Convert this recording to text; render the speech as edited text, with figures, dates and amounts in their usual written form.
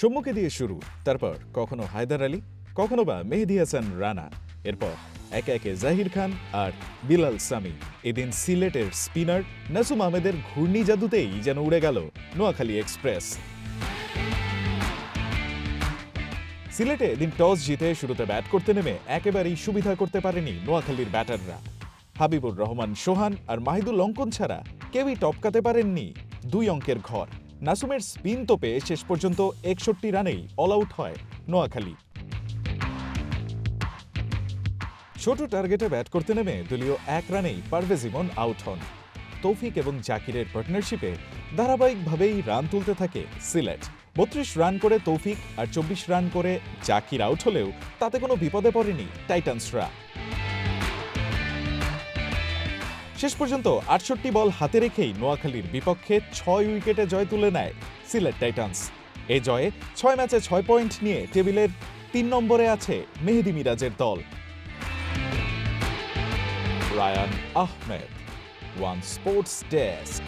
সম্মুখে দিয়ে শুরু, তারপর কখনো হায়দার আলী, কখনো বা মেহেদী হাসান রানা, এরপর একে একে জাহির খান আর বিলাল সামি। এদিন সিলেটের স্পিনার নাসুম আহমেদের ঘূর্ণি জাদুতেই যেন উড়ে গেল নোয়াখালী এক্সপ্রেস। সিলেটে এদিন টস জিতে শুরুতে ব্যাট করতে নেমে একেবারেই সুবিধা করতে পারেনি নোয়াখালীর ব্যাটাররা। হাবিবুর রহমান সোহান আর মাহিদুল অঙ্কন ছাড়া কেউই টপকাতে পারেননি 2 অঙ্কের ঘর। নাসুমের স্পিন তোপে শেষ পর্যন্ত 61 রানেই অল আউট হয় নোয়াখালী। ছোট টার্গেটে ব্যাট করতে নেমে দলীয় 1 রানেই পারভেজ ইমন আউট হন। তৌফিক এবং জাকিরের পার্টনারশিপে ধারাবাহিকভাবেই রান তুলতে থাকে সিলেট। 32 রান করে তৌফিক আর 24 রান করে জাকির আউট হলেও তাতে কোনো বিপদে পড়েনি টাইটান্সরা। শেষ পর্যন্ত 68 বল হাতে রেখেই নোয়াখালীর বিপক্ষে 6 উইকেটে জয় তুলে নেয় সিলেট টাইটান্স। এ জয়ে 6 ম্যাচে 6 পয়েন্ট নিয়ে টেবিলের 3 নম্বরে আছে মেহেদী মিরাজের দল। Rayan Ahmed, one sports desk.